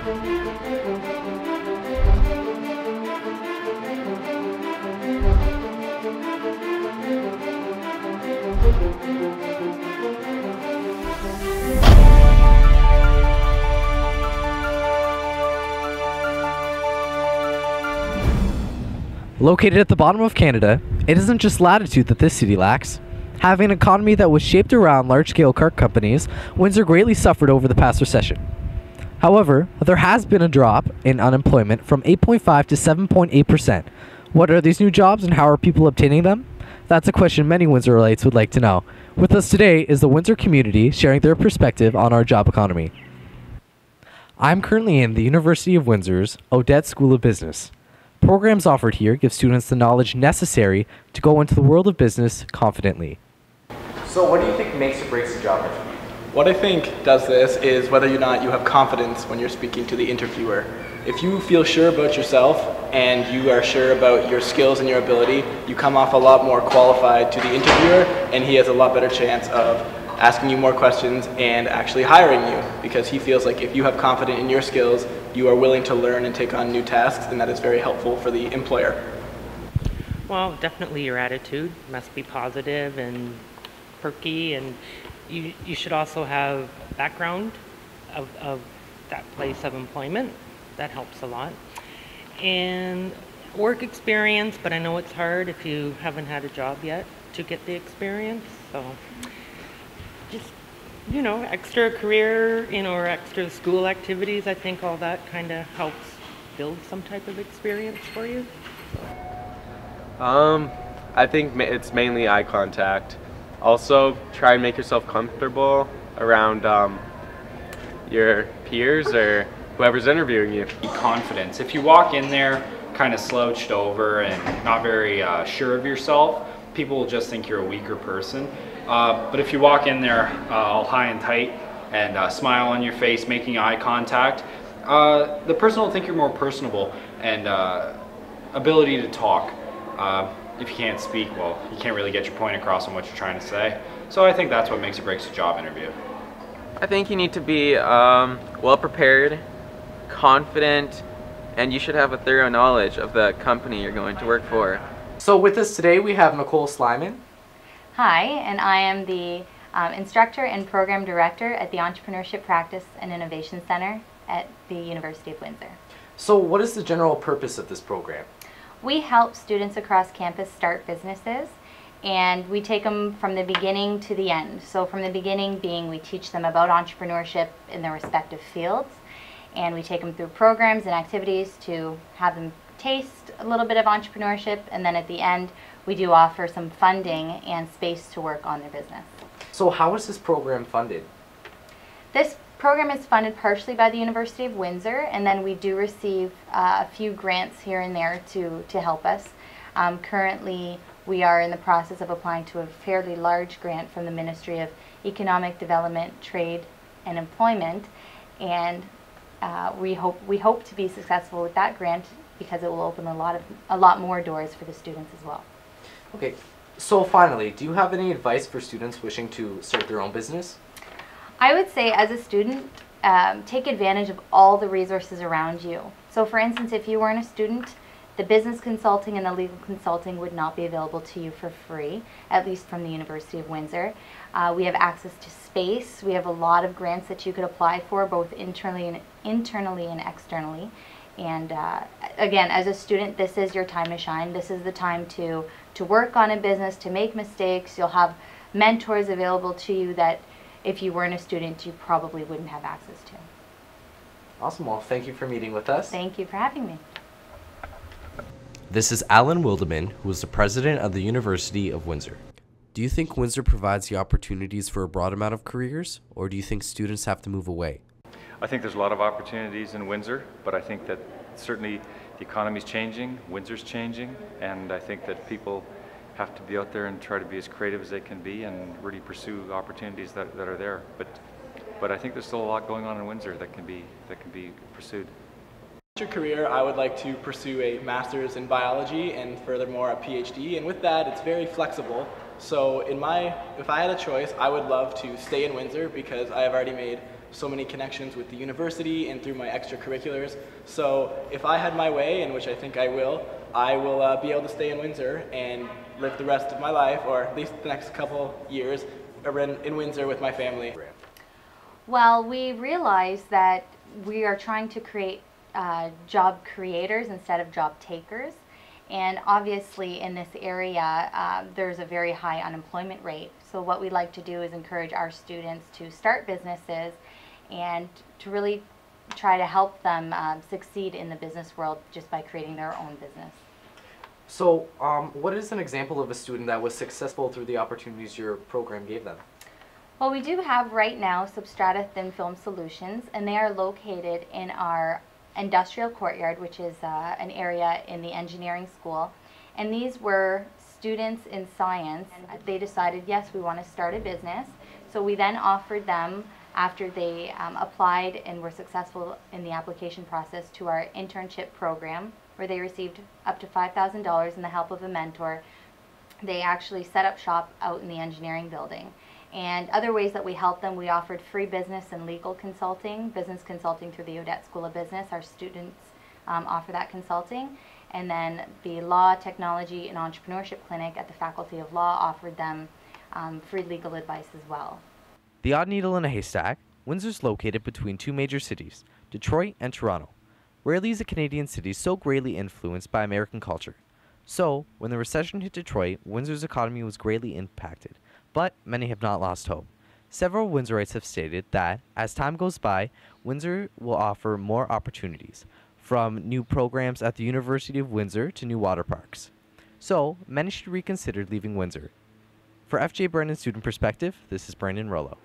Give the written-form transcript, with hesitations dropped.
Located at the bottom of Canada, it isn't just latitude that this city lacks. Having an economy that was shaped around large-scale car companies, Windsor greatly suffered over the past recession. However, there has been a drop in unemployment from 8.5 to 7.8%. What are these new jobs and how are people obtaining them? That's a question many Windsorites would like to know. With us today is the Windsor community sharing their perspective on our job economy. I'm currently in the University of Windsor's Odette School of Business. Programs offered here give students the knowledge necessary to go into the world of business confidently. So what do you think makes or breaks a job interview? What I think does this is whether or not you have confidence when you're speaking to the interviewer. If you feel sure about yourself and you are sure about your skills and your ability, you come off a lot more qualified to the interviewer and he has a lot better chance of asking you more questions and actually hiring you, because he feels like if you have confidence in your skills, you are willing to learn and take on new tasks, and that is very helpful for the employer. Well, definitely your attitude must be positive and perky, and you should also have background of that place of employment. That helps a lot. And work experience, but I know it's hard if you haven't had a job yet to get the experience, so just, extra career, or extra school activities, I think all that kind of helps build some type of experience for you. I think it's mainly eye contact. Also, try and make yourself comfortable around your peers or whoever's interviewing you. Confidence. If you walk in there kind of slouched over and not very sure of yourself, people will just think you're a weaker person. But if you walk in there all high and tight and smile on your face, making eye contact, the person will think you're more personable and ability to talk. If you can't speak, well, you can't really get your point across on what you're trying to say. So I think that's what makes or breaks a job interview. I think you need to be well prepared, confident, and you should have a thorough knowledge of the company you're going to work for. So with us today we have Nicole Slyman. Hi, and I am the instructor and program director at the Entrepreneurship Practice and Innovation Center at the University of Windsor. So what is the general purpose of this program? We help students across campus start businesses, and we take them from the beginning to the end. So from the beginning being, we teach them about entrepreneurship in their respective fields, and we take them through programs and activities to have them taste a little bit of entrepreneurship, and then at the end we do offer some funding and space to work on their business. So how is this program funded? This program is funded partially by the University of Windsor, and then we do receive a few grants here and there to help us. Currently we are in the process of applying to a fairly large grant from the Ministry of Economic Development, Trade and Employment, and we hope to be successful with that grant because it will open a lot more doors for the students as well. Okay, so finally, do you have any advice for students wishing to start their own business? I would say as a student, take advantage of all the resources around you. So for instance, if you weren't a student, the business consulting and the legal consulting would not be available to you for free, at least from the University of Windsor. We have access to space. We have a lot of grants that you could apply for, both internally and externally. And again, as a student, this is your time to shine. This is the time to work on a business, to make mistakes. You'll have mentors available to you that if you weren't a student, you probably wouldn't have access to. Awesome. Well, thank you for meeting with us. Thank you for having me. This is Alan Wildeman, who is the president of the University of Windsor. Do you think Windsor provides the opportunities for a broad amount of careers, or do you think students have to move away? I think there's a lot of opportunities in Windsor, but I think that certainly the economy's changing, Windsor's changing, and I think that people have to be out there and try to be as creative as they can be and really pursue opportunities that are there. But I think there's still a lot going on in Windsor that can be pursued. For career, I would like to pursue a master's in biology and furthermore a PhD, and with that it's very flexible. So if I had a choice, I would love to stay in Windsor because I have already made so many connections with the university and through my extracurriculars. So if I had my way, and which I think I will be able to stay in Windsor and live the rest of my life, or at least the next couple years, in Windsor with my family. Well, we realized that we are trying to create job creators instead of job takers. And obviously in this area, there's a very high unemployment rate. So what we'd like to do is encourage our students to start businesses and to really try to help them succeed in the business world just by creating their own business. So, what is an example of a student that was successful through the opportunities your program gave them? Well, we do have right now Substrata Thin Film Solutions, and they are located in our industrial courtyard, which is an area in the engineering school. And these were students in science. They decided, yes, we want to start a business. So we then offered them, after they applied and were successful in the application process, to our internship program, where they received up to $5,000 and the help of a mentor. They actually set up shop out in the engineering building. And other ways that we helped them, we offered free business and legal consulting, business consulting through the Odette School of Business. Our students offer that consulting. And then the Law, Technology, and Entrepreneurship Clinic at the Faculty of Law offered them free legal advice as well. The odd needle in a haystack, Windsor's located between two major cities, Detroit and Toronto. Rarely is a Canadian city so greatly influenced by American culture. So, when the recession hit Detroit, Windsor's economy was greatly impacted, but many have not lost hope. Several Windsorites have stated that, as time goes by, Windsor will offer more opportunities, from new programs at the University of Windsor to new water parks. So, many should reconsider leaving Windsor. For FJ Brennan Student Perspective, this is Brandon Rollo.